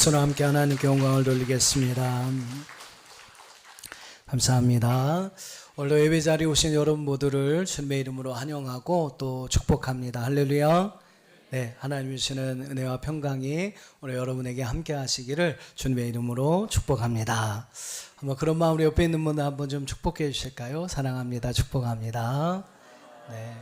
서로 함께 하나님께 영광을 돌리겠습니다. 감사합니다. 오늘 예배 자리에 오신 여러분 모두를 주님의 이름으로 환영하고 또 축복합니다. 할렐루야. 네, 하나님 주시는 은혜와 평강이 오늘 여러분에게 함께 하시기를 주님의 이름으로 축복합니다. 한번 그런 마음으로 옆에 있는 분들 한번 좀 축복해 주실까요? 사랑합니다. 축복합니다. 네.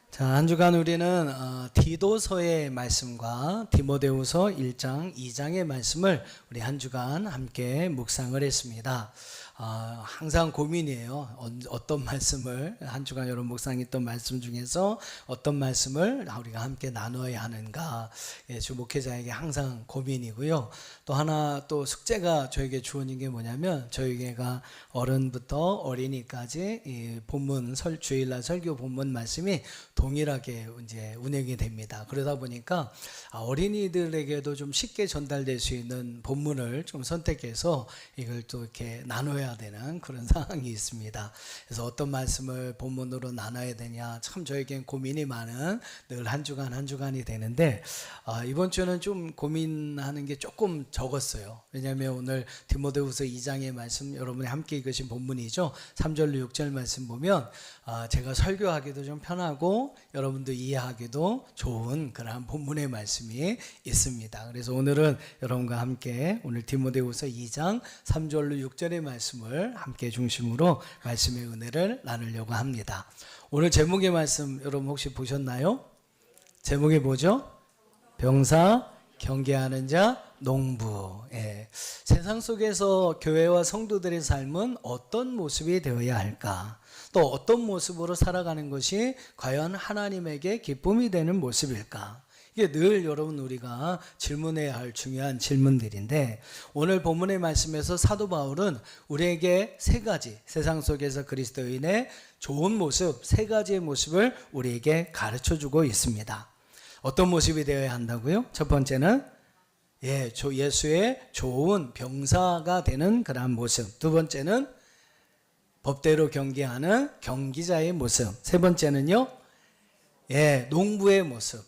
자, 한 주간 우리는 디도서의 말씀과 디모데후서 1장, 2장의 말씀을 우리 한 주간 함께 묵상을 했습니다. 항상 고민이에요. 어떤 말씀을 한 주간 여러분 묵상했던 말씀 중에서 어떤 말씀을 우리가 함께 나눠야 하는가, 주 목회자에게 항상 고민이고요. 또 하나 또 숙제가 저에게 주어진 게 뭐냐면 저에게가 어른부터 어린이까지 이 본문 주일날 설교 본문 말씀이 동일하게 이제 운영이 됩니다. 그러다 보니까 어린이들에게도 좀 쉽게 전달될 수 있는 본문을 좀 선택해서 이걸 또 이렇게 나눠야 되는 그런 상황이 있습니다. 그래서 어떤 말씀을 본문으로 나눠야 되냐 참 저에겐 고민이 많은 늘 한 주간이 되는데 이번 주는 좀 고민하는 게 조금 적었어요. 왜냐하면 오늘 디모데후서 2장의 말씀 여러분이 함께 읽으신 본문이죠. 3절로 6절 말씀 보면 제가 설교하기도 좀 편하고 여러분도 이해하기도 좋은 그러한 본문의 말씀이 있습니다. 그래서 오늘은 여러분과 함께 오늘 디모데후서 2장 3절로 6절의 말씀을 함께 중심으로 말씀의 은혜를 나누려고 합니다. 오늘 제목의 말씀 여러분 혹시 보셨나요? 제목이 뭐죠? 병사, 경계하는 자, 농부. 세상 속에서 교회와 성도들의 삶은 어떤 모습이 되어야 할까? 또 어떤 모습으로 살아가는 것이 과연 하나님에게 기쁨이 되는 모습일까? 이게 늘 여러분 우리가 질문해야 할 중요한 질문들인데 오늘 본문의 말씀에서 사도 바울은 우리에게 세 가지 세상 속에서 그리스도인의 좋은 모습 세 가지의 모습을 우리에게 가르쳐주고 있습니다. 어떤 모습이 되어야 한다고요? 첫 번째는 예수의 좋은 병사가 되는 그러한 모습. 두 번째는 법대로 경계하는 경기자의 모습. 세 번째는요, 농부의 모습.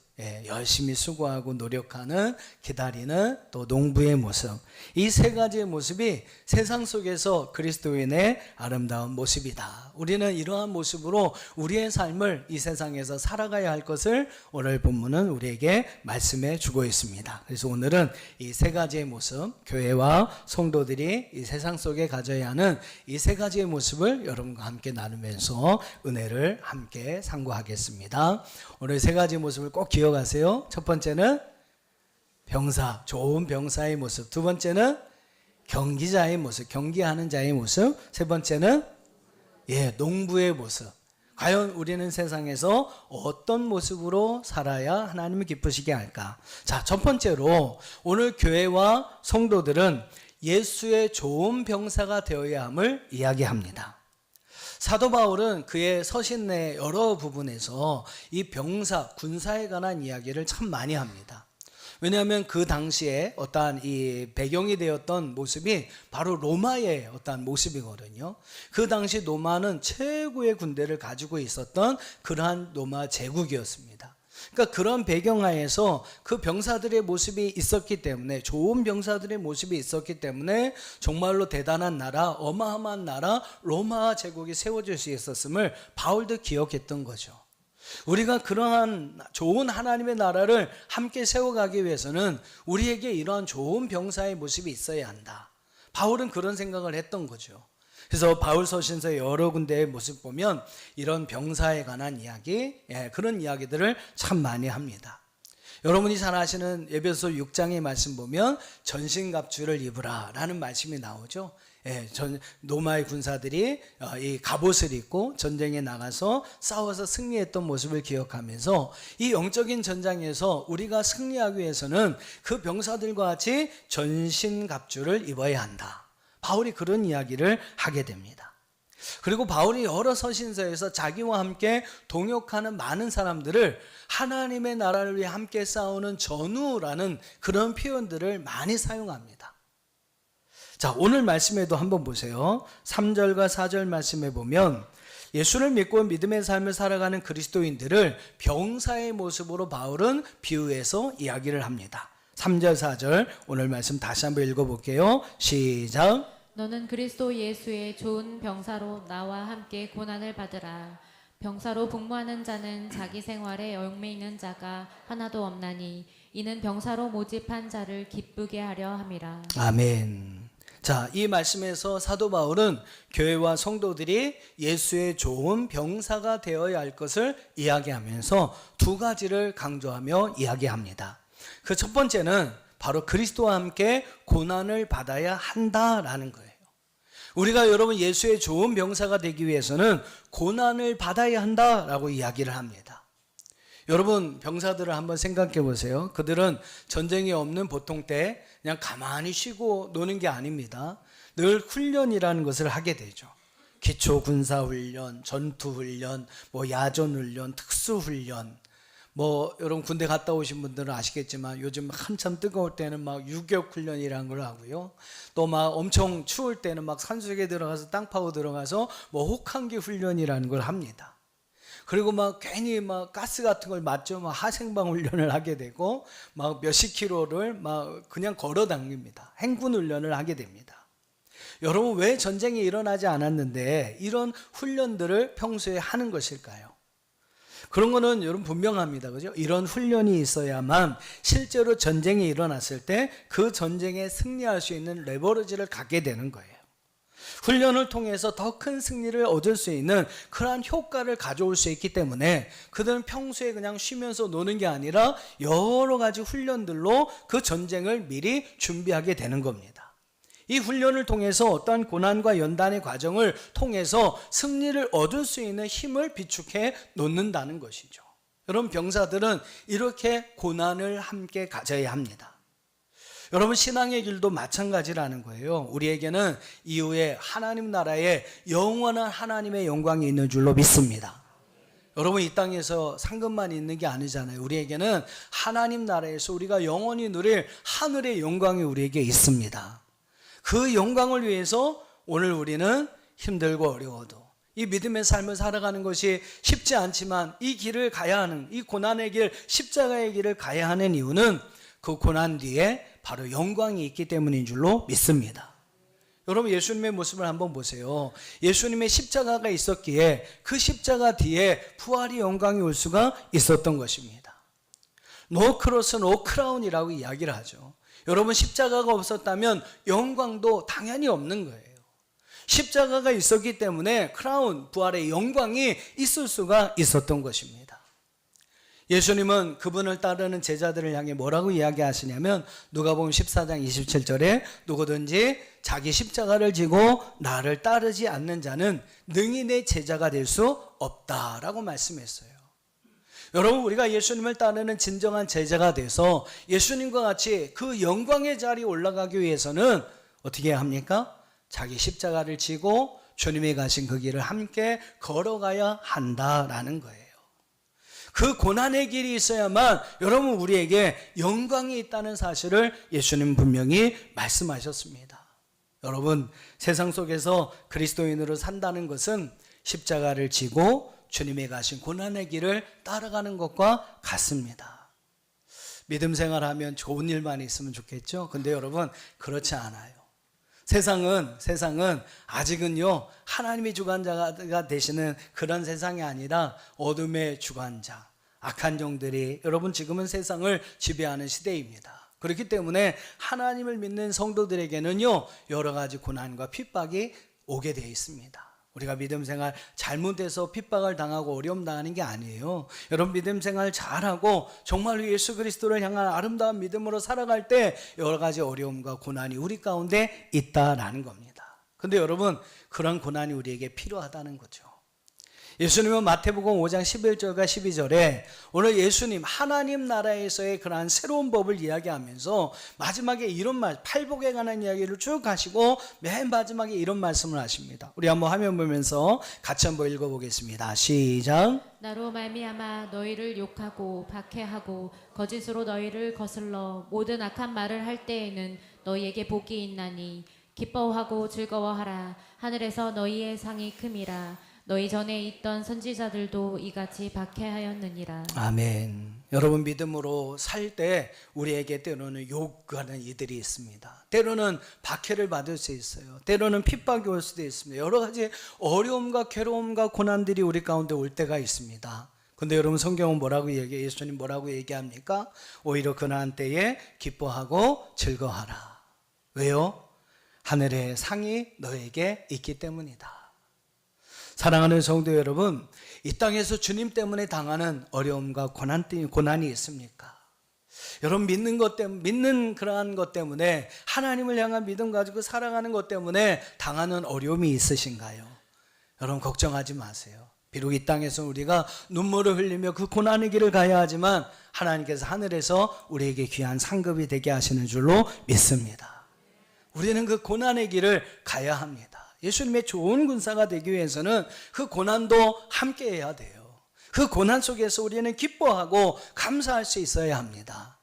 열심히 수고하고 노력하는 기다리는 또 농부의 모습. 이 세 가지의 모습이 세상 속에서 그리스도인의 아름다운 모습이다. 우리는 이러한 모습으로 우리의 삶을 이 세상에서 살아가야 할 것을 오늘 본문은 우리에게 말씀해 주고 있습니다. 그래서 오늘은 이 세 가지의 모습, 교회와 성도들이 이 세상 속에 가져야 하는 이 세 가지의 모습을 여러분과 함께 나누면서 은혜를 함께 상고하겠습니다. 오늘 세 가지 모습을 꼭 기억하세요. 첫 번째는 병사, 좋은 병사의 모습. 두 번째는 경기자의 모습, 경기하는 자의 모습. 세 번째는 농부의 모습. 과연 우리는 세상에서 어떤 모습으로 살아야 하나님을 기쁘시게 할까? 자, 첫 번째로 오늘 교회와 성도들은 예수의 좋은 병사가 되어야 함을 이야기합니다. 사도 바울은 그의 서신 내 여러 부분에서 이 병사, 군사에 관한 이야기를 참 많이 합니다. 왜냐하면 그 당시에 어떠한 이 배경이 되었던 모습이 바로 로마의 어떠한 모습이거든요. 그 당시 로마는 최고의 군대를 가지고 있었던 그러한 로마 제국이었습니다. 그러니까 그런 배경하에서 그 병사들의 모습이 있었기 때문에 좋은 병사들의 모습이 있었기 때문에 정말로 대단한 나라, 어마어마한 나라 로마 제국이 세워질 수 있었음을 바울도 기억했던 거죠. 우리가 그러한 좋은 하나님의 나라를 함께 세워가기 위해서는 우리에게 이러한 좋은 병사의 모습이 있어야 한다. 바울은 그런 생각을 했던 거죠. 그래서 바울 서신서 여러 군데의 모습 보면 이런 병사에 관한 이야기, 그런 이야기들을 참 많이 합니다. 여러분이 잘 아시는 에베소 6장의 말씀 보면 전신갑주를 입으라 라는 말씀이 나오죠. 로마의 군사들이 이 갑옷을 입고 전쟁에 나가서 싸워서 승리했던 모습을 기억하면서 이 영적인 전장에서 우리가 승리하기 위해서는 그 병사들과 같이 전신갑주를 입어야 한다. 바울이 그런 이야기를 하게 됩니다. 그리고 바울이 여러 서신서에서 자기와 함께 동역하는 많은 사람들을 하나님의 나라를 위해 함께 싸우는 전우라는 그런 표현들을 많이 사용합니다. 자, 오늘 말씀에도 한번 보세요. 3절과 4절 말씀에 보면 예수를 믿고 믿음의 삶을 살아가는 그리스도인들을 병사의 모습으로 바울은 비유해서 이야기를 합니다. 3절 4절 오늘 말씀 다시 한번 읽어볼게요. 시작. 너는 그리스도 예수의 좋은 병사로 나와 함께 고난을 받으라. 병사로 복무하는 자는 자기 생활에 얽매이는 자가 하나도 없나니 이는 병사로 모집한 자를 기쁘게 하려 함이라. 아멘. 자, 이 말씀에서 사도 바울은 교회와 성도들이 예수의 좋은 병사가 되어야 할 것을 이야기하면서 두 가지를 강조하며 이야기합니다. 그 첫 번째는 바로 그리스도와 함께 고난을 받아야 한다라는 거예요. 우리가 여러분 예수의 좋은 병사가 되기 위해서는 고난을 받아야 한다라고 이야기를 합니다. 여러분 병사들을 한번 생각해 보세요. 그들은 전쟁이 없는 보통 때 그냥 가만히 쉬고 노는 게 아닙니다. 늘 훈련이라는 것을 하게 되죠. 기초 군사 훈련, 전투 훈련, 야전 훈련, 특수 훈련. 여러분 군대 갔다 오신 분들은 아시겠지만 요즘 한참 뜨거울 때는 유격 훈련이라는 걸 하고요. 또 엄청 추울 때는 산속에 들어가서 땅 파고 들어가서 혹한기 훈련이라는 걸 합니다. 그리고 괜히 가스 같은 걸 맞죠. 하생방 훈련을 하게 되고 몇십 킬로를 그냥 걸어 당깁니다. 행군 훈련을 하게 됩니다. 여러분 왜 전쟁이 일어나지 않았는데 이런 훈련들을 평소에 하는 것일까요? 그런 거는 여러분 분명합니다. 그죠? 이런 훈련이 있어야만 실제로 전쟁이 일어났을 때 그 전쟁에 승리할 수 있는 레버리지를 갖게 되는 거예요. 훈련을 통해서 더 큰 승리를 얻을 수 있는 그러한 효과를 가져올 수 있기 때문에 그들은 평소에 그냥 쉬면서 노는 게 아니라 여러 가지 훈련들로 그 전쟁을 미리 준비하게 되는 겁니다. 이 훈련을 통해서 어떠한 고난과 연단의 과정을 통해서 승리를 얻을 수 있는 힘을 비축해 놓는다는 것이죠. 여러분 병사들은 이렇게 고난을 함께 가져야 합니다. 여러분 신앙의 길도 마찬가지라는 거예요. 우리에게는 이후에 하나님 나라에 영원한 하나님의 영광이 있는 줄로 믿습니다. 여러분 이 땅에서 상급만 있는 게 아니잖아요. 우리에게는 하나님 나라에서 우리가 영원히 누릴 하늘의 영광이 우리에게 있습니다. 그 영광을 위해서 오늘 우리는 힘들고 어려워도 이 믿음의 삶을 살아가는 것이 쉽지 않지만 이 길을 가야 하는, 이 고난의 길, 십자가의 길을 가야 하는 이유는 그 고난 뒤에 바로 영광이 있기 때문인 줄로 믿습니다. 여러분 예수님의 모습을 한번 보세요. 예수님의 십자가가 있었기에 그 십자가 뒤에 부활의 영광이 올 수가 있었던 것입니다. No cross, no crown이라고 이야기를 하죠. 여러분 십자가가 없었다면 영광도 당연히 없는 거예요. 십자가가 있었기 때문에 크라운, 부활의 영광이 있을 수가 있었던 것입니다. 예수님은 그분을 따르는 제자들을 향해 뭐라고 이야기하시냐면 누가복음 14장 27절에 누구든지 자기 십자가를 지고 나를 따르지 않는 자는 능히 내 제자가 될 수 없다라고 말씀했어요. 여러분 우리가 예수님을 따르는 진정한 제자가 돼서 예수님과 같이 그 영광의 자리에 올라가기 위해서는 어떻게 해야 합니까? 자기 십자가를 지고 주님이 가신 그 길을 함께 걸어가야 한다라는 거예요. 그 고난의 길이 있어야만 여러분 우리에게 영광이 있다는 사실을 예수님 분명히 말씀하셨습니다. 여러분 세상 속에서 그리스도인으로 산다는 것은 십자가를 지고 주님이 가신 고난의 길을 따라가는 것과 같습니다. 믿음 생활하면 좋은 일만 있으면 좋겠죠. 근데 여러분 그렇지 않아요. 세상은 아직은요 하나님이 주관자가 되시는 그런 세상이 아니라 어둠의 주관자, 악한 영들이 여러분 지금은 세상을 지배하는 시대입니다. 그렇기 때문에 하나님을 믿는 성도들에게는요 여러 가지 고난과 핍박이 오게 되어 있습니다. 우리가 믿음 생활 잘못해서 핍박을 당하고 어려움 당하는 게 아니에요. 여러분 믿음 생활 잘하고 정말로 예수 그리스도를 향한 아름다운 믿음으로 살아갈 때 여러 가지 어려움과 고난이 우리 가운데 있다라는 겁니다. 근데 여러분 그런 고난이 우리에게 필요하다는 거죠. 예수님은 마태복음 5장 11절과 12절에 오늘 예수님 하나님 나라에서의 그러한 새로운 법을 이야기하면서 마지막에 이런 말, 팔복에 관한 이야기를 쭉 하시고 맨 마지막에 이런 말씀을 하십니다. 우리 한번 화면 보면서 같이 한번 읽어보겠습니다. 시작. 나로 말미암아 너희를 욕하고 박해하고 거짓으로 너희를 거슬러 모든 악한 말을 할 때에는 너희에게 복이 있나니 기뻐하고 즐거워하라. 하늘에서 너희의 상이 큼이라. 너희 전에 있던 선지자들도 이같이 박해하였느니라. 아멘. 여러분, 믿음으로 살 때 우리에게 때로는 요구하는 이들이 있습니다. 때로는 박해를 받을 수 있어요. 때로는 핍박이 올 수도 있습니다. 여러 가지 어려움과 괴로움과 고난들이 우리 가운데 올 때가 있습니다. 근데 여러분, 성경은 뭐라고 얘기해요? 예수님 뭐라고 얘기합니까? 오히려 고난 때에 기뻐하고 즐거워하라. 왜요? 하늘의 상이 너에게 있기 때문이다. 사랑하는 성도 여러분, 이 땅에서 주님 때문에 당하는 어려움과 고난이 있습니까? 여러분, 믿는 그러한 것 때문에, 하나님을 향한 믿음 가지고 살아가는 것 때문에 당하는 어려움이 있으신가요? 여러분, 걱정하지 마세요. 비록 이 땅에서 우리가 눈물을 흘리며 그 고난의 길을 가야 하지만 하나님께서 하늘에서 우리에게 귀한 상급이 되게 하시는 줄로 믿습니다. 우리는 그 고난의 길을 가야 합니다. 예수님의 좋은 군사가 되기 위해서는 그 고난도 함께 해야 돼요. 그 고난 속에서 우리는 기뻐하고 감사할 수 있어야 합니다.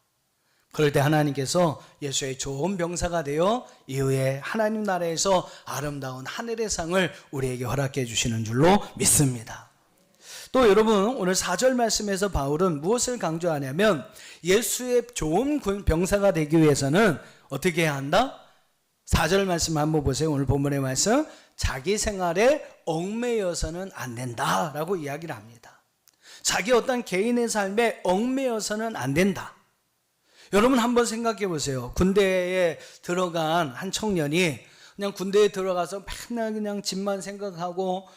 그럴 때 하나님께서 예수의 좋은 병사가 되어 이후에 하나님 나라에서 아름다운 하늘의 상을 우리에게 허락해 주시는 줄로 믿습니다. 또 여러분, 오늘 4절 말씀에서 바울은 무엇을 강조하냐면, 예수의 좋은 병사가 되기 위해서는 어떻게 해야 한다? 4절 말씀 한번 보세요. 오늘 본문의 말씀, 자기 생활에 얽매여서는 안 된다라고 이야기를 합니다. 자기 어떤 개인의 삶에 얽매여서는 안 된다. 여러분, 한번 생각해 보세요. 군대에 들어간 한 청년이 그냥 군대에 들어가서 맨날 그냥 집만 생각하고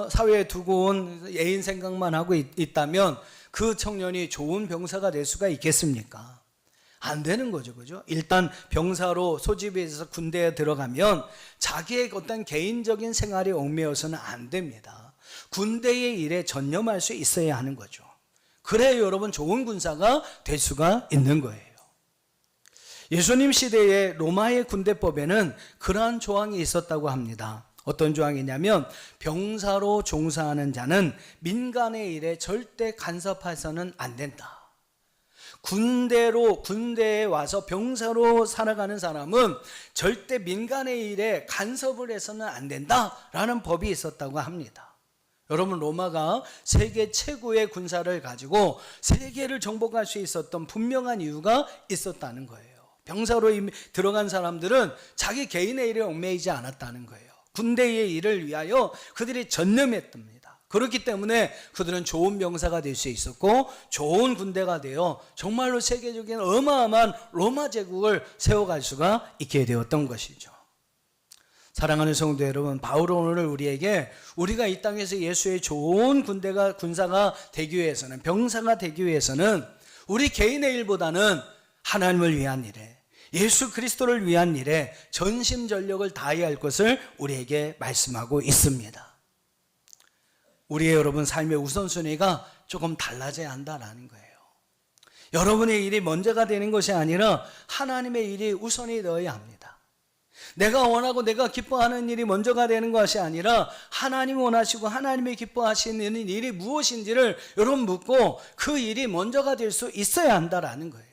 사회에 두고 온 애인 생각만 하고 있다면 그 청년이 좋은 병사가 될 수가 있겠습니까? 안 되는 거죠, 그죠? 일단 병사로 소집해서 군대에 들어가면 자기의 어떤 개인적인 생활에 얽매여서는 안 됩니다. 군대의 일에 전념할 수 있어야 하는 거죠. 그래야 여러분, 좋은 군사가 될 수가 있는 거예요. 예수님 시대의 로마의 군대법에는 그러한 조항이 있었다고 합니다. 어떤 조항이냐면, 병사로 종사하는 자는 민간의 일에 절대 간섭해서는 안 된다. 군대에 와서 병사로 살아가는 사람은 절대 민간의 일에 간섭을 해서는 안 된다라는 법이 있었다고 합니다. 여러분, 로마가 세계 최고의 군사를 가지고 세계를 정복할 수 있었던 분명한 이유가 있었다는 거예요. 병사로 들어간 사람들은 자기 개인의 일에 얽매이지 않았다는 거예요. 군대의 일을 위하여 그들이 전념했답니다. 그렇기 때문에 그들은 좋은 병사가 될 수 있었고, 좋은 군대가 되어 정말로 세계적인 어마어마한 로마 제국을 세워갈 수가 있게 되었던 것이죠. 사랑하는 성도 여러분, 바울은 오늘 우리에게 우리가 이 땅에서 예수의 좋은 군사가 되기 위해서는, 병사가 되기 위해서는 우리 개인의 일보다는 하나님을 위한 일에, 예수 그리스도를 위한 일에 전심전력을 다해야 할 것을 우리에게 말씀하고 있습니다. 우리의 여러분 삶의 우선순위가 조금 달라져야 한다라는 거예요. 여러분의 일이 먼저가 되는 것이 아니라 하나님의 일이 우선이 되어야 합니다. 내가 원하고 내가 기뻐하는 일이 먼저가 되는 것이 아니라 하나님이 원하시고 하나님이 기뻐하시는 일이 무엇인지를 여러분 묻고 그 일이 먼저가 될 수 있어야 한다라는 거예요.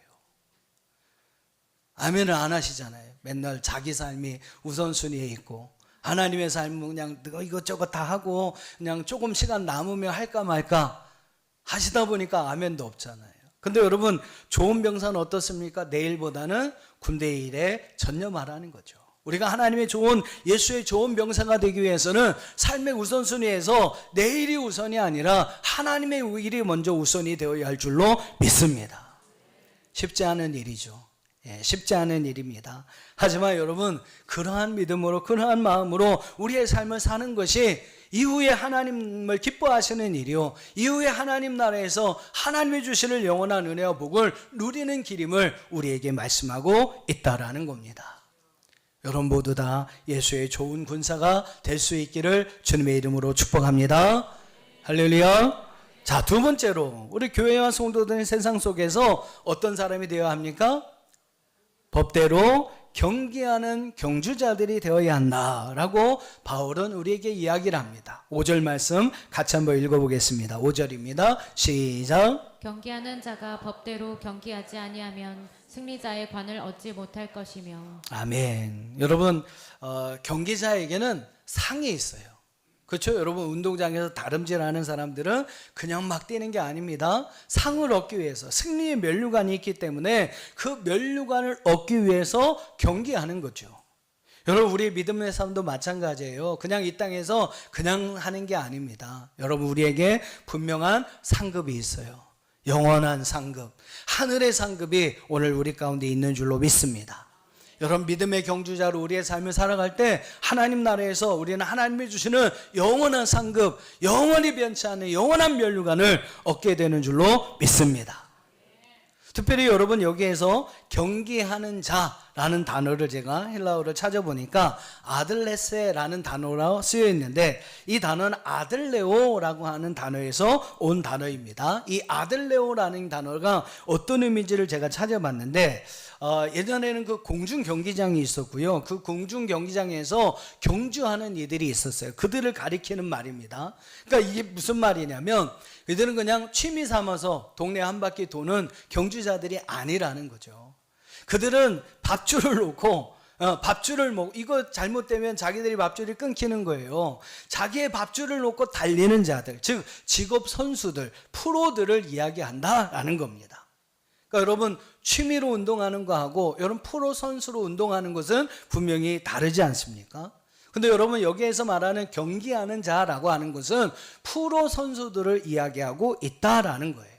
아멘을 안 하시잖아요. 맨날 자기 삶이 우선순위에 있고 하나님의 삶은 그냥 이것저것 다 하고 그냥 조금 시간 남으면 할까 말까 하시다 보니까 아멘도 없잖아요. 근데 여러분, 좋은 병사는 어떻습니까? 내일보다는 군대 일에 전념하라는 거죠. 우리가 하나님의 좋은, 예수의 좋은 병사가 되기 위해서는 삶의 우선순위에서 내일이 우선이 아니라 하나님의 일이 먼저 우선이 되어야 할 줄로 믿습니다. 쉽지 않은 일이죠. 쉽지 않은 일입니다. 하지만 여러분, 그러한 믿음으로, 그러한 마음으로 우리의 삶을 사는 것이 이후에 하나님을 기뻐하시는 일이요, 이후에 하나님 나라에서 하나님이 주시는 영원한 은혜와 복을 누리는 길임을 우리에게 말씀하고 있다라는 겁니다. 여러분 모두 다 예수의 좋은 군사가 될 수 있기를 주님의 이름으로 축복합니다. 할렐루야. 자, 두 번째로 우리 교회와 성도들은 세상 속에서 어떤 사람이 되어야 합니까? 법대로 경계하는 경주자들이 되어야 한다라고 바울은 우리에게 이야기를 합니다. 5절 말씀 같이 한번 읽어보겠습니다. 5절입니다. 시작. 경계하는 자가 법대로 경계하지 아니하면 승리자의 관을 얻지 못할 것이며. 아멘. 여러분, 경계자에게는 상이 있어요. 그렇죠? 여러분, 운동장에서 다름질하는 사람들은 그냥 막 뛰는 게 아닙니다. 상을 얻기 위해서, 승리의 면류관이 있기 때문에 그 면류관을 얻기 위해서 경기하는 거죠. 여러분, 우리 믿음의 삶도 마찬가지예요. 그냥 이 땅에서 그냥 하는 게 아닙니다. 여러분, 우리에게 분명한 상급이 있어요. 영원한 상급, 하늘의 상급이 오늘 우리 가운데 있는 줄로 믿습니다. 여러분, 믿음의 경주자로 우리의 삶을 살아갈 때 하나님 나라에서 우리는 하나님이 주시는 영원한 상급, 영원히 변치 않는 영원한 면류관을 얻게 되는 줄로 믿습니다. 특별히 여러분, 여기에서 경기하는 자라는 단어를 제가 헬라어를 찾아보니까 아들레세라는 단어로 쓰여 있는데, 이 단어는 아들레오라고 하는 단어에서 온 단어입니다. 이 아들레오라는 단어가 어떤 의미인지를 제가 찾아봤는데, 예전에는 그 공중 경기장이 있었고요. 그 공중 경기장에서 경주하는 이들이 있었어요. 그들을 가리키는 말입니다. 그러니까 이게 무슨 말이냐면, 이들은 그냥 취미 삼아서 동네 한 바퀴 도는 경주자들이 아니라는 거죠. 그들은 밥줄을 놓고 밥줄을 이거 잘못되면 자기들이 밥줄이 끊기는 거예요. 자기의 밥줄을 놓고 달리는 자들, 즉 직업 선수들, 프로들을 이야기한다라는 겁니다. 그러니까 여러분, 취미로 운동하는 거하고 여러분 프로 선수로 운동하는 것은 분명히 다르지 않습니까? 근데 여러분, 여기에서 말하는 경기하는 자라고 하는 것은 프로 선수들을 이야기하고 있다라는 거예요.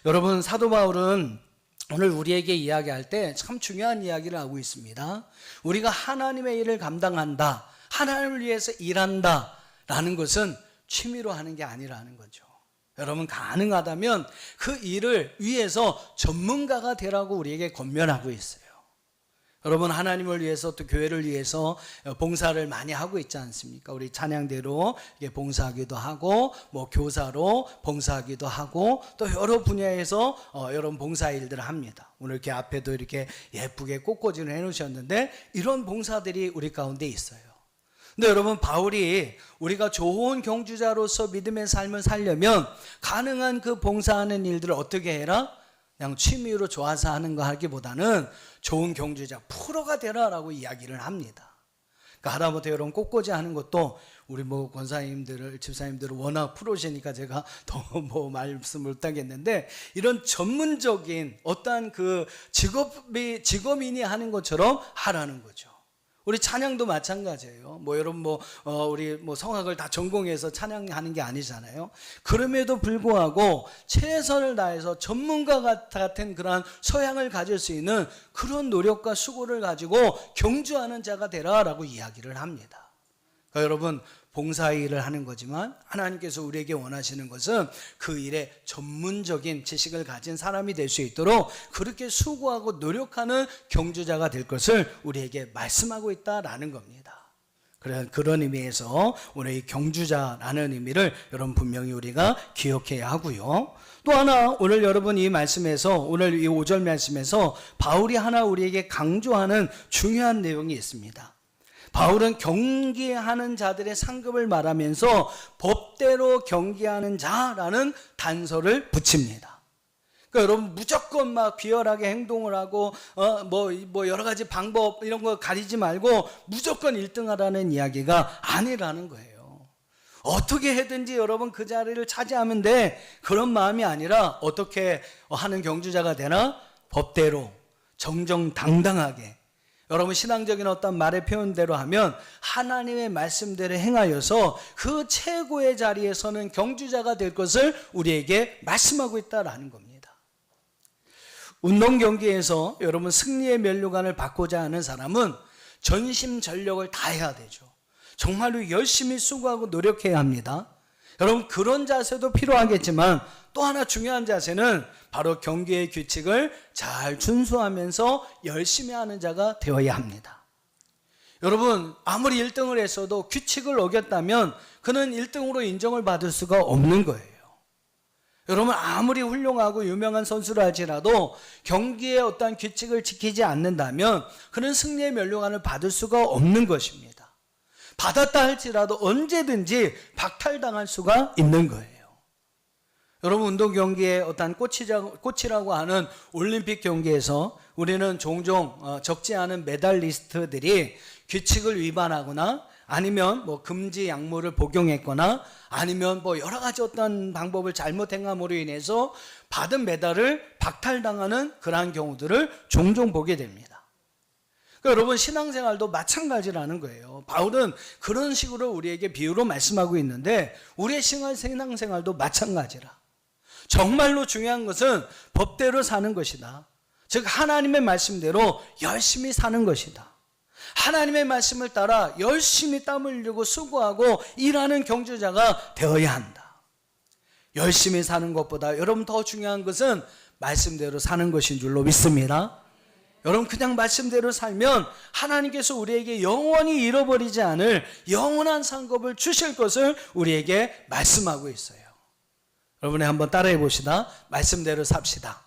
여러분, 사도 바울은 오늘 우리에게 이야기할 때 참 중요한 이야기를 하고 있습니다. 우리가 하나님의 일을 감당한다, 하나님을 위해서 일한다 라는 것은 취미로 하는 게 아니라는 거죠. 여러분, 가능하다면 그 일을 위해서 전문가가 되라고 우리에게 권면하고 있어요. 여러분, 하나님을 위해서 또 교회를 위해서 봉사를 많이 하고 있지 않습니까? 우리 찬양대로 봉사하기도 하고, 교사로 봉사하기도 하고, 또 여러 분야에서 여러 봉사일들을 합니다. 오늘 이렇게 앞에도 이렇게 예쁘게 꽃꽂이를 해놓으셨는데, 이런 봉사들이 우리 가운데 있어요. 근데 여러분, 바울이 우리가 좋은 경주자로서 믿음의 삶을 살려면 가능한 그 봉사하는 일들을 어떻게 해라? 그냥 취미로 좋아서 하는 거 하기보다는 좋은 경주자, 프로가 되라라고 이야기를 합니다. 그러니까 하다못해 여러분, 꽃꽂이 하는 것도 우리 권사님들, 집사님들은 워낙 프로시니까 제가 더 말씀 못하겠는데, 이런 전문적인 어떠한 그 직업인이 하는 것처럼 하라는 거죠. 우리 찬양도 마찬가지예요. 여러분 우리 성악을 다 전공해서 찬양하는 게 아니잖아요. 그럼에도 불구하고 최선을 다해서 전문가 같은 그러한 소양을 가질 수 있는 그런 노력과 수고를 가지고 경주하는 자가 되라라고 이야기를 합니다. 그러니까 여러분, 봉사일을 하는 거지만 하나님께서 우리에게 원하시는 것은 그 일에 전문적인 지식을 가진 사람이 될 수 있도록 그렇게 수고하고 노력하는 경주자가 될 것을 우리에게 말씀하고 있다라는 겁니다. 그런 의미에서 오늘 이 경주자라는 의미를 여러분 분명히 우리가 기억해야 하고요. 또 하나, 오늘 여러분 이 말씀에서, 오늘 이 5절 말씀에서 바울이 하나 우리에게 강조하는 중요한 내용이 있습니다. 바울은 경기하는 자들의 상급을 말하면서 법대로 경기하는 자라는 단서를 붙입니다. 그러니까 여러분, 무조건 비열하게 행동을 하고 여러 가지 방법 이런 거 가리지 말고 무조건 1등하라는 이야기가 아니라는 거예요. 어떻게 해든지 여러분 그 자리를 차지하면 돼, 그런 마음이 아니라 어떻게 하는 경주자가 되나? 법대로 정정당당하게, 여러분 신앙적인 어떤 말의 표현대로 하면 하나님의 말씀대로 행하여서 그 최고의 자리에 서는 경주자가 될 것을 우리에게 말씀하고 있다라는 겁니다. 운동 경기에서 여러분 승리의 면류관을 받고자 하는 사람은 전심전력을 다해야 되죠. 정말로 열심히 수고하고 노력해야 합니다. 여러분, 그런 자세도 필요하겠지만 또 하나 중요한 자세는 바로 경기의 규칙을 잘 준수하면서 열심히 하는 자가 되어야 합니다. 여러분, 아무리 1등을 했어도 규칙을 어겼다면 그는 1등으로 인정을 받을 수가 없는 거예요. 여러분, 아무리 훌륭하고 유명한 선수라 할지라도 경기의 어떠한 규칙을 지키지 않는다면 그는 승리의 면류관을 받을 수가 없는 것입니다. 받았다 할지라도 언제든지 박탈당할 수가 있는 거예요. 여러분, 운동 경기의 어떤 꽃이라고 하는 올림픽 경기에서 우리는 종종 적지 않은 메달리스트들이 규칙을 위반하거나 아니면 뭐 금지 약물을 복용했거나 아니면 뭐 여러 가지 어떤 방법을 잘못 행함으로 인해서 받은 메달을 박탈당하는 그러한 경우들을 종종 보게 됩니다. 그러니까 여러분 신앙생활도 마찬가지라는 거예요. 바울은 그런 식으로 우리에게 비유로 말씀하고 있는데 우리의 신앙생활도 마찬가지라. 정말로 중요한 것은 법대로 사는 것이다. 즉 하나님의 말씀대로 열심히 사는 것이다. 하나님의 말씀을 따라 열심히 땀 흘리고 수고하고 일하는 경주자가 되어야 한다. 열심히 사는 것보다 여러분 더 중요한 것은 말씀대로 사는 것인 줄로 믿습니다. 여러분 그냥 말씀대로 살면 하나님께서 우리에게 영원히 잃어버리지 않을 영원한 상급을 주실 것을 우리에게 말씀하고 있어요. 여러분이 한번 따라해 봅시다. 말씀대로 삽시다.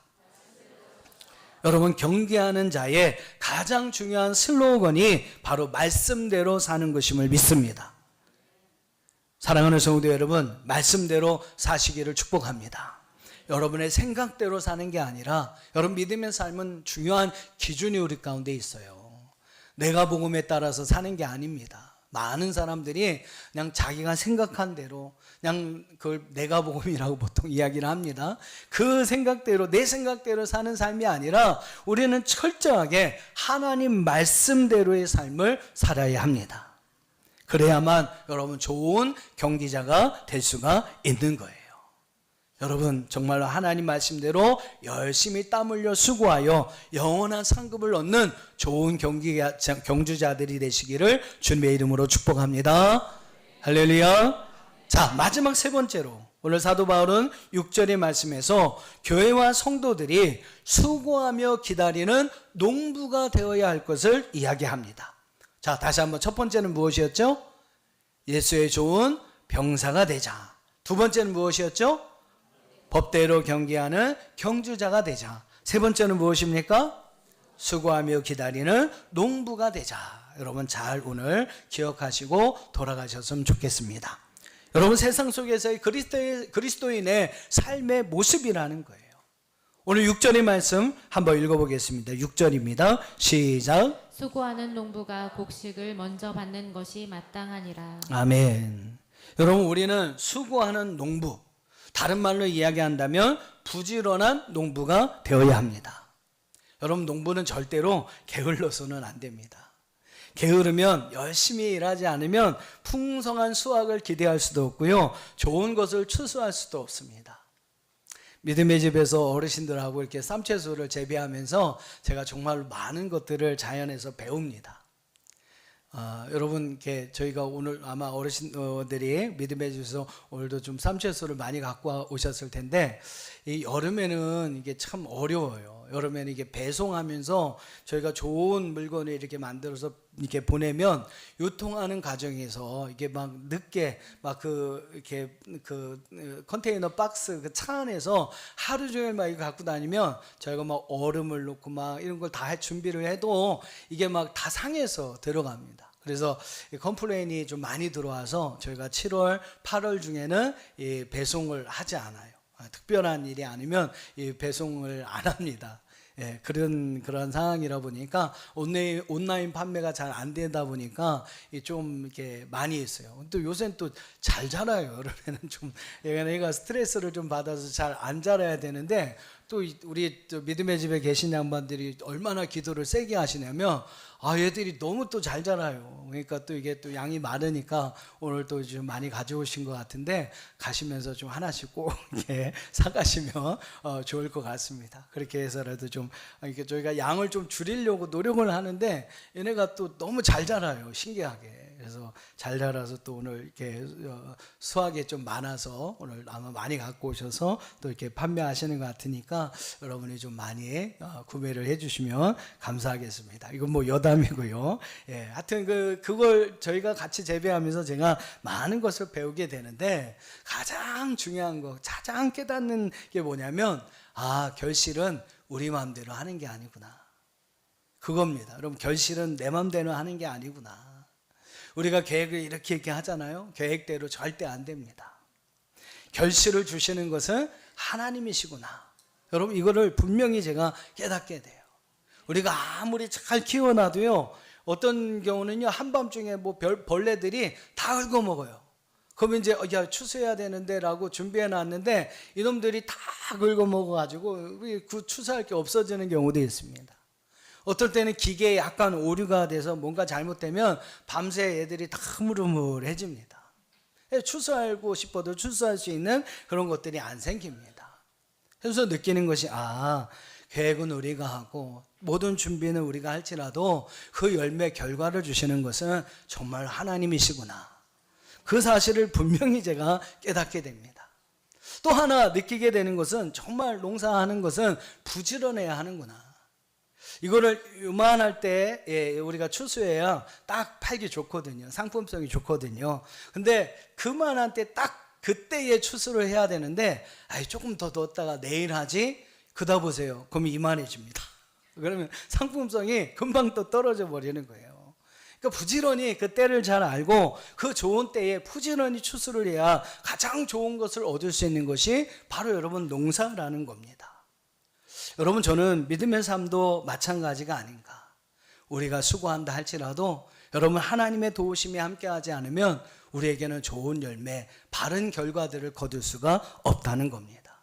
여러분 경계하는 자의 가장 중요한 슬로건이 바로 말씀대로 사는 것임을 믿습니다. 사랑하는 성도 여러분, 말씀대로 사시기를 축복합니다. 여러분의 생각대로 사는 게 아니라 여러분 믿음의 삶은 중요한 기준이 우리 가운데 있어요. 내가 복음에 따라서 사는 게 아닙니다. 많은 사람들이 그냥 자기가 생각한 대로 그냥 그걸 내가 복음이라고 보통 이야기를 합니다. 그 생각대로 내 생각대로 사는 삶이 아니라 우리는 철저하게 하나님 말씀대로의 삶을 살아야 합니다. 그래야만 여러분 좋은 경기자가 될 수가 있는 거예요. 여러분 정말로 하나님 말씀대로 열심히 땀 흘려 수고하여 영원한 상급을 얻는 좋은 경주자들이 되시기를 주님의 이름으로 축복합니다. 할렐루야. 자, 마지막 세 번째로 오늘 사도 바울은 6절의 말씀에서 교회와 성도들이 수고하며 기다리는 농부가 되어야 할 것을 이야기합니다. 자, 다시 한번 첫 번째는 무엇이었죠? 예수의 좋은 병사가 되자. 두 번째는 무엇이었죠? 법대로 경계하는 경주자가 되자. 세 번째는 무엇입니까? 수고하며 기다리는 농부가 되자. 여러분 잘 오늘 기억하시고 돌아가셨으면 좋겠습니다. 여러분 세상 속에서의 그리스도인의 삶의 모습이라는 거예요. 오늘 6절의 말씀 한번 읽어보겠습니다. 6절입니다. 시작. 수고하는 농부가 곡식을 먼저 받는 것이 마땅하니라. 아멘. 여러분 우리는 수고하는 농부, 다른 말로 이야기한다면 부지런한 농부가 되어야 합니다. 여러분 농부는 절대로 게을러서는 안 됩니다. 게으르면 열심히 일하지 않으면 풍성한 수확을 기대할 수도 없고요, 좋은 것을 추수할 수도 없습니다. 믿음의 집에서 어르신들하고 이렇게 쌈채소를 재배하면서 제가 정말 많은 것들을 자연에서 배웁니다. 여러분 이렇게 저희가 오늘 아마 어르신들이 믿음의 집에서 오늘도 좀 쌈채소를 많이 갖고 오셨을 텐데 이 여름에는 이게 참 어려워요. 여름에는 이게 배송하면서 저희가 좋은 물건을 이렇게 만들어서 이렇게 보내면 유통하는 과정에서 이게 막 늦게 막 이렇게 컨테이너 박스 그 차 안에서 하루 종일 막 이거 갖고 다니면 저희가 막 얼음을 넣고 막 이런 걸 다 준비를 해도 이게 막 다 상해서 들어갑니다. 그래서 컴플레인이 좀 많이 들어와서 저희가 7월, 8월 중에는 이 배송을 하지 않아요. 특별한 일이 아니면 이 배송을 안 합니다. 예, 그런 상황이라 보니까 온라인 판매가 잘 안 되다 보니까 좀 이렇게 많이 있어요. 또 요새는 또 잘 자라요. 여름에는 좀 얘가 스트레스를 좀 받아서 잘 안 자라야 되는데 또 우리 믿음의 집에 계신 양반들이 얼마나 기도를 세게 하시냐면 얘들이 너무 또 잘 자라요. 그러니까 또 이게 또 양이 많으니까 오늘 또 좀 많이 가져오신 것 같은데 가시면서 좀 하나씩 꼭 이렇게 사가시면 좋을 것 같습니다. 그렇게 해서라도 좀 이렇게 저희가 양을 좀 줄이려고 노력을 하는데 얘네가 또 너무 잘 자라요. 신기하게. 그래서 잘 자라서 또 오늘 이렇게 수확이 좀 많아서 오늘 아마 많이 갖고 오셔서 또 이렇게 판매하시는 것 같으니까 여러분이 좀 많이 구매를 해주시면 감사하겠습니다. 이건 뭐 여담이고요. 예, 하여튼 그걸 저희가 같이 재배하면서 제가 많은 것을 배우게 되는데 가장 중요한 거, 가장 깨닫는 게 뭐냐면 결실은 우리 마음대로 하는 게 아니구나. 그겁니다. 여러분 결실은 내 마음대로 하는 게 아니구나. 우리가 계획을 이렇게 하잖아요. 계획대로 절대 안 됩니다. 결실을 주시는 것은 하나님이시구나. 여러분 이거를 분명히 제가 깨닫게 돼요. 우리가 아무리 잘 키워놔도요 어떤 경우는요, 한밤중에 뭐 벌레들이 다 긁어먹어요. 그러면 이제 야, 추수해야 되는데 라고 준비해 놨는데 이놈들이 다 긁어먹어가지고 그 추수할 게 없어지는 경우도 있습니다. 어떨 때는 기계에 약간 오류가 돼서 뭔가 잘못되면 밤새 애들이 다 흐물흐물해집니다. 추수하고 싶어도 추수할 수 있는 그런 것들이 안 생깁니다. 그래서 느끼는 것이 계획은 우리가 하고 모든 준비는 우리가 할지라도 그 열매 결과를 주시는 것은 정말 하나님이시구나. 그 사실을 분명히 제가 깨닫게 됩니다. 또 하나 느끼게 되는 것은 정말 농사하는 것은 부지런해야 하는구나. 이거를 요만할 때 우리가 추수해야 딱 팔기 좋거든요. 상품성이 좋거든요. 근데 그만한 때 딱 그때에 추수를 해야 되는데 조금 더 뒀다가 내일 하지? 그다 보세요. 그럼 이만해집니다. 그러면 상품성이 금방 또 떨어져 버리는 거예요. 그러니까 부지런히 그 때를 잘 알고 그 좋은 때에 부지런히 추수를 해야 가장 좋은 것을 얻을 수 있는 것이 바로 여러분 농사라는 겁니다. 여러분, 저는 믿음의 삶도 마찬가지가 아닌가. 우리가 수고한다 할지라도 여러분 하나님의 도우심이 함께하지 않으면 우리에게는 좋은 열매, 바른 결과들을 거둘 수가 없다는 겁니다.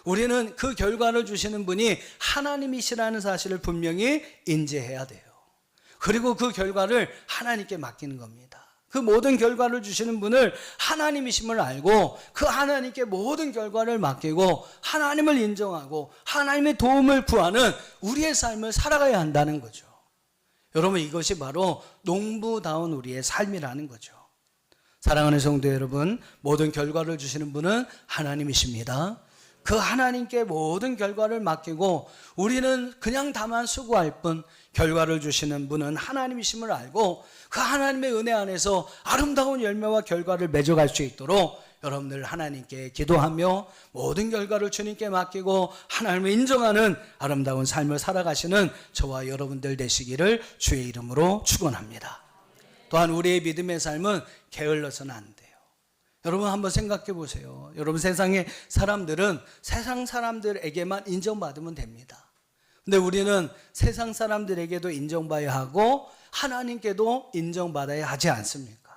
우리는 그 결과를 주시는 분이 하나님이시라는 사실을 분명히 인지해야 돼요. 그리고 그 결과를 하나님께 맡기는 겁니다. 그 모든 결과를 주시는 분을 하나님이심을 알고 그 하나님께 모든 결과를 맡기고 하나님을 인정하고 하나님의 도움을 구하는 우리의 삶을 살아가야 한다는 거죠. 여러분, 이것이 바로 농부다운 우리의 삶이라는 거죠. 사랑하는 성도 여러분, 모든 결과를 주시는 분은 하나님이십니다. 그 하나님께 모든 결과를 맡기고 우리는 그냥 다만 수고할 뿐, 결과를 주시는 분은 하나님이심을 알고 그 하나님의 은혜 안에서 아름다운 열매와 결과를 맺어갈 수 있도록 여러분들 하나님께 기도하며 모든 결과를 주님께 맡기고 하나님을 인정하는 아름다운 삶을 살아가시는 저와 여러분들 되시기를 주의 이름으로 축원합니다. 또한 우리의 믿음의 삶은 게을러서는 안 돼요. 여러분 한번 생각해 보세요. 여러분, 세상의 사람들은 세상 사람들에게만 인정받으면 됩니다. 근데 우리는 세상 사람들에게도 인정받아야 하고 하나님께도 인정받아야 하지 않습니까?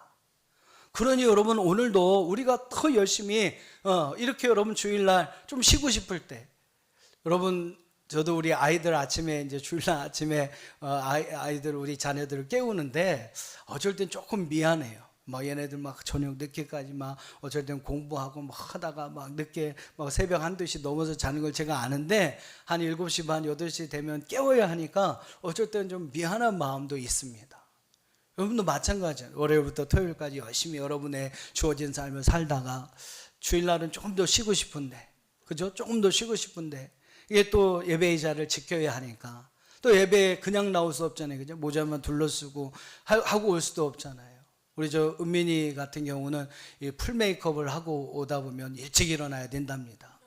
그러니 여러분, 오늘도 우리가 더 열심히 이렇게 여러분 주일날 좀 쉬고 싶을 때, 여러분 저도 우리 아이들 아침에 이제 주일날 아침에 아이들 우리 자녀들을 깨우는데 어쩔 땐 조금 미안해요. 막 얘네들 막 저녁 늦게까지 막 어쩔 땐 공부하고 막 하다가 막 늦게 막 새벽 1-2시 넘어서 자는 걸 제가 아는데 한 7시 반 8시 되면 깨워야 하니까 어쩔 땐 좀 미안한 마음도 있습니다. 여러분도 마찬가지예요. 월요일부터 토요일까지 열심히 여러분의 주어진 삶을 살다가 주일날은 조금 더 쉬고 싶은데, 그죠? 조금 더 쉬고 싶은데 이게 또 예배의 자를 지켜야 하니까 또 예배에 그냥 나올 수 없잖아요. 그죠? 모자만 둘러쓰고 하고 올 수도 없잖아요. 우리 저 은민이 같은 경우는 이 풀 메이크업을 하고 오다 보면 일찍 일어나야 된답니다.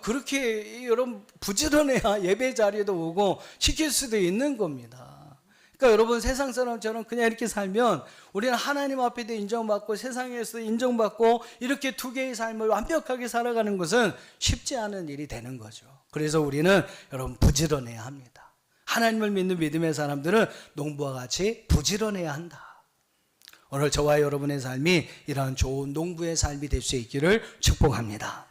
그렇게 여러분 부지런해야 예배 자리에도 오고 시킬 수도 있는 겁니다. 그러니까 여러분, 세상 사람처럼 그냥 이렇게 살면 우리는 하나님 앞에도 인정받고 세상에서도 인정받고 이렇게 두 개의 삶을 완벽하게 살아가는 것은 쉽지 않은 일이 되는 거죠. 그래서 우리는 여러분 부지런해야 합니다. 하나님을 믿는 믿음의 사람들은 농부와 같이 부지런해야 한다. 오늘 저와 여러분의 삶이 이러한 좋은 농부의 삶이 될 수 있기를 축복합니다.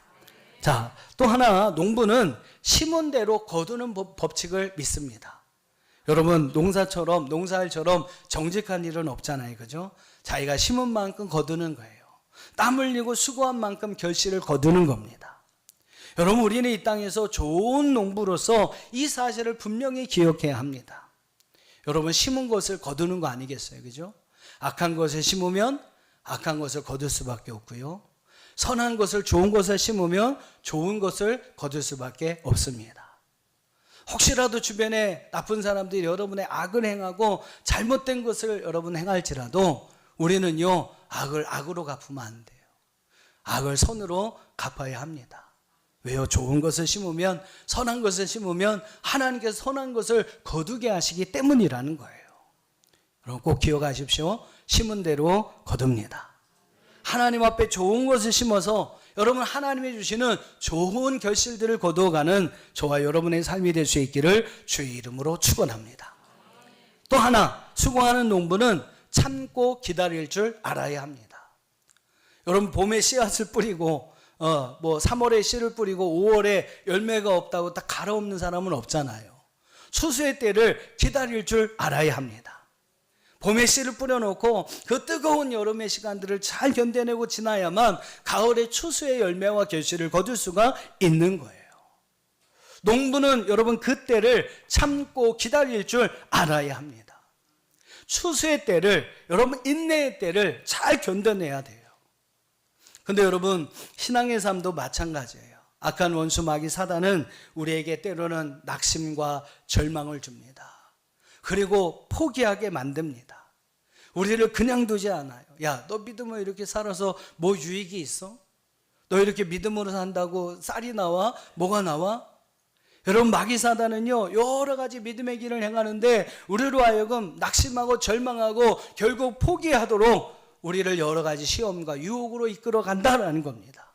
자, 또 하나, 농부는 심은 대로 거두는 법칙을 믿습니다. 여러분, 농사일처럼 정직한 일은 없잖아요. 그죠? 자기가 심은 만큼 거두는 거예요. 땀 흘리고 수고한 만큼 결실을 거두는 겁니다. 여러분, 우리는 이 땅에서 좋은 농부로서 이 사실을 분명히 기억해야 합니다. 여러분, 심은 것을 거두는 거 아니겠어요? 그죠? 악한 것을 심으면 악한 것을 거둘 수밖에 없고요. 선한 것을, 좋은 것을 심으면 좋은 것을 거둘 수밖에 없습니다. 혹시라도 주변에 나쁜 사람들이 여러분의 악을 행하고 잘못된 것을 여러분 행할지라도 우리는요, 악을 악으로 갚으면 안 돼요. 악을 선으로 갚아야 합니다. 왜요? 좋은 것을 심으면, 선한 것을 심으면 하나님께서 선한 것을 거두게 하시기 때문이라는 거예요. 여러분 꼭 기억하십시오. 심은 대로 거둡니다. 하나님 앞에 좋은 것을 심어서 여러분 하나님이 주시는 좋은 결실들을 거두어가는 저와 여러분의 삶이 될 수 있기를 주의 이름으로 축원합니다. 또 하나, 수고하는 농부는 참고 기다릴 줄 알아야 합니다. 여러분, 봄에 씨앗을 뿌리고 3월에 씨를 뿌리고 5월에 열매가 없다고 딱 갈아엎는 사람은 없잖아요. 추수의 때를 기다릴 줄 알아야 합니다. 봄에 씨를 뿌려놓고 그 뜨거운 여름의 시간들을 잘 견뎌내고 지나야만 가을에 추수의 열매와 결실을 거둘 수가 있는 거예요. 농부는 여러분 그 때를 참고 기다릴 줄 알아야 합니다. 추수의 때를, 여러분 인내의 때를 잘 견뎌내야 돼요. 근데 여러분, 신앙의 삶도 마찬가지예요. 악한 원수 마귀 사단은 우리에게 때로는 낙심과 절망을 줍니다. 그리고 포기하게 만듭니다. 우리를 그냥 두지 않아요. 야, 너 믿음으로 이렇게 살아서 뭐 유익이 있어? 너 이렇게 믿음으로 산다고 쌀이 나와? 뭐가 나와? 여러분, 마귀 사단은요, 여러 가지 믿음의 길을 행하는데 우리로 하여금 낙심하고 절망하고 결국 포기하도록 우리를 여러 가지 시험과 유혹으로 이끌어 간다는 겁니다.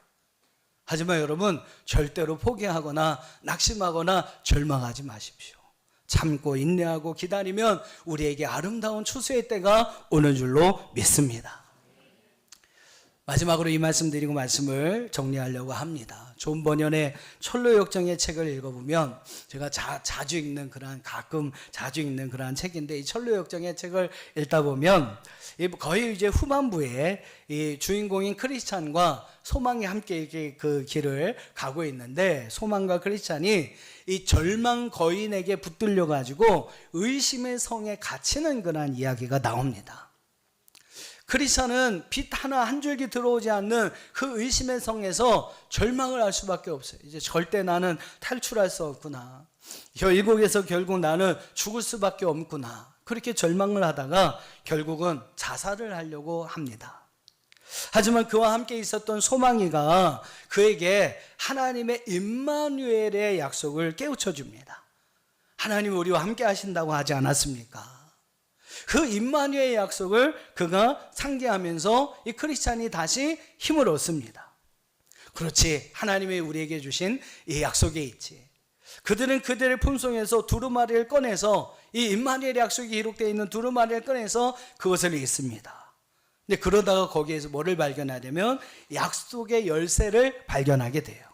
하지만 여러분, 절대로 포기하거나 낙심하거나 절망하지 마십시오. 참고 인내하고 기다리면 우리에게 아름다운 추수의 때가 오는 줄로 믿습니다. 마지막으로 이 말씀 드리고 말씀을 정리하려고 합니다. 존 버년의 철로역정의 책을 읽어보면 제가 자주 읽는 그러한 책인데, 이 철로역정의 책을 읽다 보면 거의 이제 후반부에 이 주인공인 크리스찬과 소망이 함께 이렇게 그 길을 가고 있는데, 소망과 크리스찬이 이 절망 거인에게 붙들려 가지고 의심의 성에 갇히는 그런 이야기가 나옵니다. 크리스찬은 빛 하나 한 줄기 들어오지 않는 그 의심의 성에서 절망을 할 수밖에 없어요. 이제 절대 나는 탈출할 수 없구나. 이곳에서 결국 나는 죽을 수밖에 없구나. 그렇게 절망을 하다가 결국은 자살을 하려고 합니다. 하지만 그와 함께 있었던 소망이가 그에게 하나님의 임마누엘의 약속을 깨우쳐 줍니다. 하나님이 우리와 함께 하신다고 하지 않았습니까? 그 임마누엘의 약속을 그가 상기하면서 이 크리스찬이 다시 힘을 얻습니다. 그렇지, 하나님이 우리에게 주신 이 약속에 있지. 그들은 그들의 품속에서 두루마리를 꺼내서, 이 임마누엘의 약속이 기록되어 있는 두루마리를 꺼내서 그것을 읽습니다. 근데 그러다가 거기에서 뭐를 발견하냐면 약속의 열쇠를 발견하게 돼요.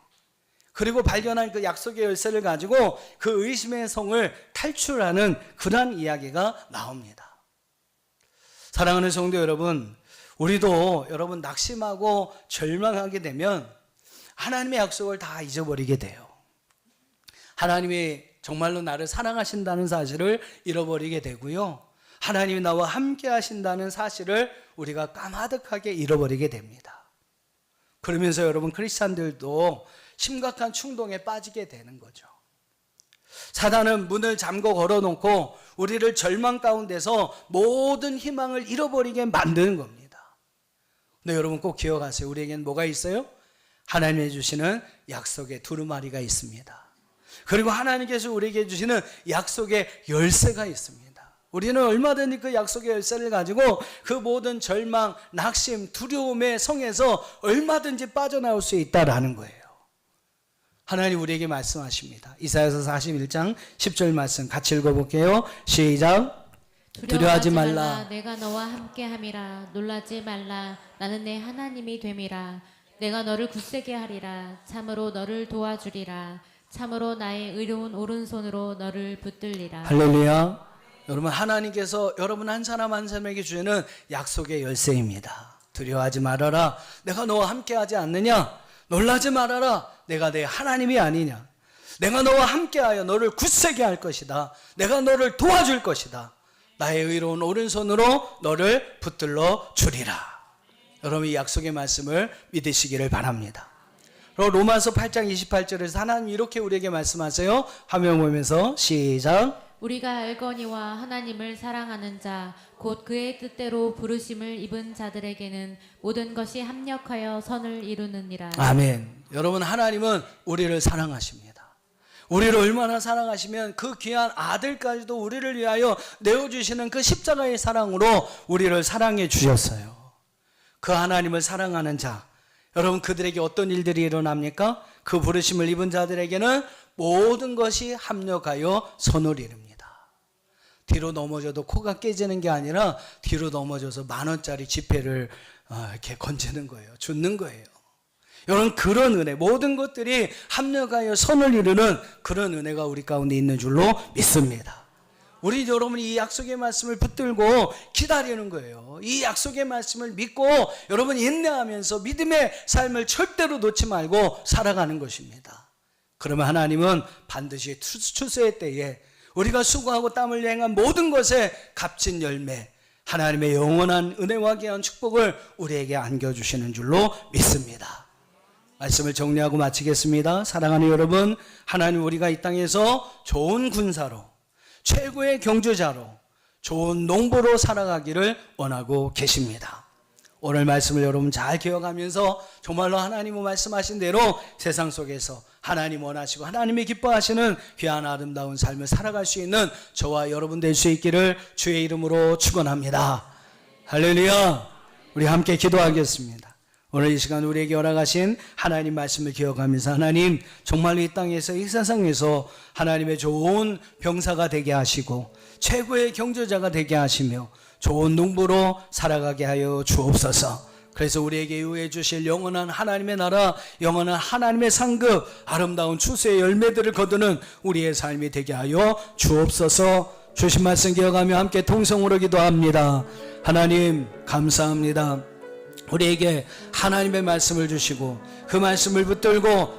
그리고 발견한 그 약속의 열쇠를 가지고 그 의심의 성을 탈출하는 그런 이야기가 나옵니다. 사랑하는 성도 여러분, 우리도 여러분 낙심하고 절망하게 되면 하나님의 약속을 다 잊어버리게 돼요. 하나님이 정말로 나를 사랑하신다는 사실을 잃어버리게 되고요, 하나님이 나와 함께 하신다는 사실을 우리가 까마득하게 잃어버리게 됩니다. 그러면서 여러분, 크리스찬들도 심각한 충동에 빠지게 되는 거죠. 사단은 문을 잠궈 걸어놓고 우리를 절망 가운데서 모든 희망을 잃어버리게 만드는 겁니다. 근데 여러분 꼭 기억하세요. 우리에게는 뭐가 있어요? 하나님이 주시는 약속의 두루마리가 있습니다. 그리고 하나님께서 우리에게 주시는 약속의 열쇠가 있습니다. 우리는 얼마든지 그 약속의 열쇠를 가지고 그 모든 절망, 낙심, 두려움의 성에서 얼마든지 빠져나올 수 있다라는 거예요. 하나님 우리에게 말씀하십니다. 이사야서 41장 10절 말씀 같이 읽어볼게요. 시작. 두려워하지 말라. 내가 너와 함께함이라. 놀라지 말라. 나는 내 하나님이 됨이라. 내가 너를 굳세게 하리라. 참으로 너를 도와주리라. 참으로 나의 의로운 오른손으로 너를 붙들리라. 할렐루야. 여러분, 하나님께서 여러분 한 사람 한 사람에게 주는 약속의 열쇠입니다. 두려워하지 말아라. 내가 너와 함께하지 않느냐? 놀라지 말아라. 내가 내 하나님이 아니냐? 내가 너와 함께하여 너를 굳세게 할 것이다. 내가 너를 도와줄 것이다. 나의 의로운 오른손으로 너를 붙들러 주리라. 여러분, 이 약속의 말씀을 믿으시기를 바랍니다. 로마서 8장 28절에서 하나님 이렇게 우리에게 말씀하세요. 화면 보면서 시작. 우리가 알거니와 하나님을 사랑하는 자 곧 그의 뜻대로 부르심을 입은 자들에게는 모든 것이 합력하여 선을 이루느니라. 아멘. 여러분, 하나님은 우리를 사랑하십니다. 우리를 얼마나 사랑하시면 그 귀한 아들까지도 우리를 위하여 내어주시는 그 십자가의 사랑으로 우리를 사랑해 주셨어요. 그 하나님을 사랑하는 자, 여러분 그들에게 어떤 일들이 일어납니까? 그 부르심을 입은 자들에게는 모든 것이 합력하여 선을 이룹니다. 뒤로 넘어져도 코가 깨지는 게 아니라 뒤로 넘어져서 10,000원짜리 지폐를 이렇게 건지는 거예요. 줍는 거예요. 여러분, 그런 은혜, 모든 것들이 합력하여 선을 이루는 그런 은혜가 우리 가운데 있는 줄로 믿습니다. 우리 여러분이 이 약속의 말씀을 붙들고 기다리는 거예요. 이 약속의 말씀을 믿고 여러분 인내하면서 믿음의 삶을 절대로 놓지 말고 살아가는 것입니다. 그러면 하나님은 반드시 추수의 때에 우리가 수고하고 땀을 행한 모든 것에 값진 열매, 하나님의 영원한 은혜와 귀한 축복을 우리에게 안겨주시는 줄로 믿습니다. 말씀을 정리하고 마치겠습니다. 사랑하는 여러분, 하나님 우리가 이 땅에서 좋은 군사로, 최고의 경주자로, 좋은 농부로 살아가기를 원하고 계십니다. 오늘 말씀을 여러분 잘 기억하면서 정말로 하나님은 말씀하신 대로 세상 속에서 하나님 원하시고 하나님이 기뻐하시는 귀한 아름다운 삶을 살아갈 수 있는 저와 여러분 될 수 있기를 주의 이름으로 축원합니다. 할렐루야. 우리 함께 기도하겠습니다. 오늘 이 시간 우리에게 허락하신 하나님 말씀을 기억하면서 하나님 정말로 이 땅에서 이 세상에서 하나님의 좋은 병사가 되게 하시고 최고의 경제자가 되게 하시며 좋은 농부로 살아가게 하여 주옵소서. 그래서 우리에게 유해 주실 영원한 하나님의 나라, 영원한 하나님의 상급, 아름다운 추수의 열매들을 거두는 우리의 삶이 되게 하여 주옵소서. 주신 말씀 기억하며 함께 통성으로 기도합니다. 하나님 감사합니다. 우리에게 하나님의 말씀을 주시고 그 말씀을 붙들고